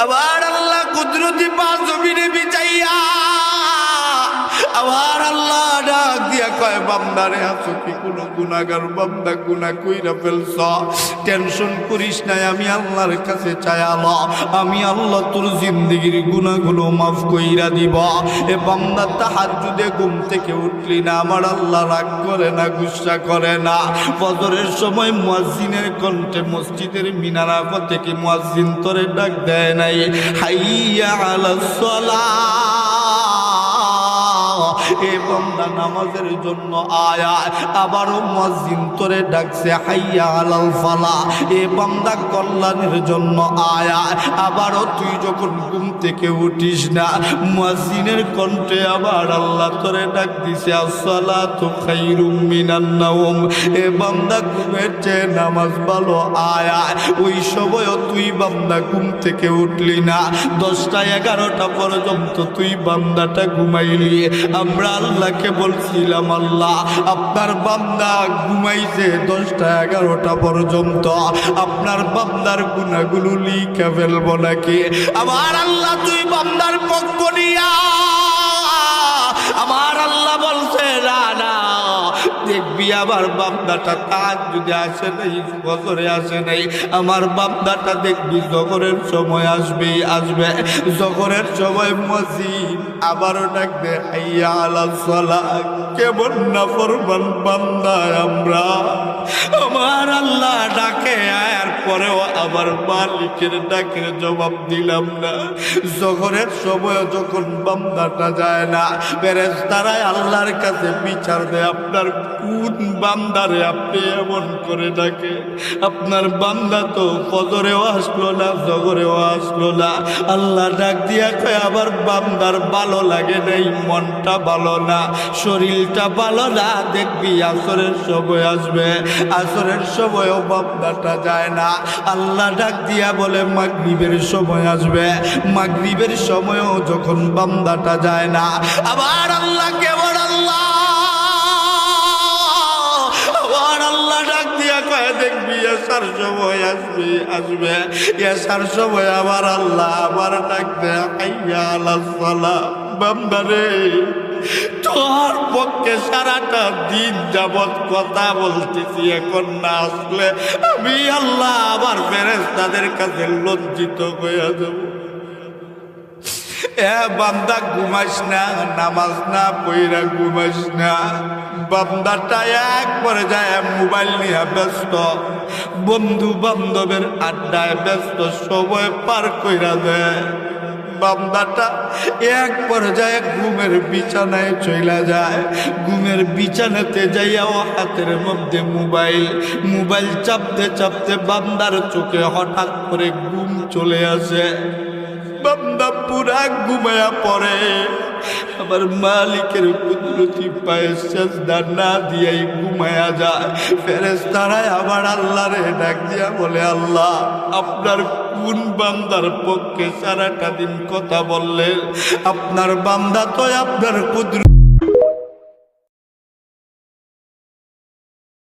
আবার আল্লাহ কুদরতি পাঁচ জমিনে বিছাইয়া আবার আল্লাহ ডাক দিয়া কয় বান্দারে আছো কি কোনো গুনাহগার বান্দা গুনাহ কইরা ফেলছ টেনশন করিস না আমি আল্লাহর কাছে চাইলা আমি আল্লাহ তোর জিন্দেগির গুনাহগুলো মাফ কইরা দিব এ বান্দা তাহাজ্জুদে ঘুম থেকে উঠলি না আমার আল্লাহ রাগ করে না গুসা করে না ফজরের সময় মুয়াজ্জিনের কণ্ঠে মসজিদের মিনারা থেকে মুয়াজ্জিন তোরে ডাক দেয় নাই হাইয়া আলাস সালাহ এ বান্দা নামাজের জন্য আয়া আবারও মুয়াজ্জিন তোরে ডাকছে হাইয়া আলাল ফালাহ এ বান্দা কল্যাণের জন্য আয়া আবারও তুই যখন ঘুম থেকে উঠিস না মুয়াজ্জিনের কণ্ঠে আবার আল্লাহ তোরে ডাক দিছে আসসালাতু খায়রুম মিনান নাওম এ বান্দা ঘুমের চেয়ে নামাজ ভালো আয়া ওই সময়ও তুই বান্দা ঘুম থেকে উঠলি না 10টা 11টা পর্যন্ত তুই বান্দাটা ঘুমাইলি আমরা আল্লাহকে বলছিলাম আল্লাহ আপনার বান্দা ঘুমাইছে 10টা 11টা পর্যন্ত আপনার বান্দার গুনাহগুলো লিখে ফেলবো নাকি আমার আল্লাহ তুই বান্দার পক্ষ নিয়া আমার আল্লাহ বলছে না দেখবি আমার বান্দাটা তাহাজ্জুদে আসে নাই ফজরে আসে নাই আমার বান্দাটা দেখবি জোহরের সময় আসবে জোহরের সময় মুয়াজ্জিন আবারও ডাকবে হাইয়া আলাস সালাহ কেমন নাফরমান বান্দা আমরা আমার আল্লাহ ডাকে আয়ার পরেও আবার মালিকের ডাকের জবাব দিলাম না জোহরের সময় যখন বান্দাটা যায় না ফেরেশতারা আল্লাহর কাছে বিচার দেয় আপনার কোন বান্দারে আপনি এমন করে ডাকে আপনার বান্দা তো ফজরেও আসলো না জোহরেও আসলো না আল্লাহ ডাক দিয়া কয় আবার বান্দার ভালো লাগে নাই মনটা ভালো না শরীরটা ভালো না দেখবি আসরের সময় আসবে আসরের সময়ও বান্দাটা যায় না আল্লাহ ডাক দিয়া বলে মাগরিবের সময় আসবে মাগরিবের সময়ও যখন বান্দাটা যায় না আবার আল্লাহ কেবল আল্লাহ ডাক দিয়া কয় দেখবি এসার সময় আসবে এসার সময় আবার আল্লাহ আবার ডাক দেয় হাইয়া আলাস সালাহ বান্দারে তোর পক্ষে সারাটা দিন যাবৎ কথা বলতেছি এখন না আসলে আমি আল্লাহ আবার ফেরেশতাদের কাছে লজ্জিত হয়ে যাব এ বান্দা ঘুমাস না নামাজ না পইরা ঘুমাস না বান্দাটা একবারে যায় মোবাইল নিয়ে ব্যস্ত বন্ধু বান্ধবের আড্ডায় ব্যস্ত সময় পার কইরা দেয় বান্দাটা এক পর্যায়ে ঘুমের বিছানায় চইলা যায় ঘুমের বিছানাতে যাইয়াও হাতের মধ্যে মোবাইল চাপতে চাপতে বান্দার চোখে হঠাৎ করে ঘুম চলে আসে বান্দা পুরা ঘুমায়া পড়ে আবার মালিকের কুদরতি পায়ে সেজদা না দিয়াই ঘুমায়া যায় ফেরেশতারা আবার আল্লাহরে ডাক দিয়া বলে আল্লাহ আপনার কোন বান্দার পক্ষে সারাটা দিন কথা বললেন আপনার বান্দা তো আপনার কুদরত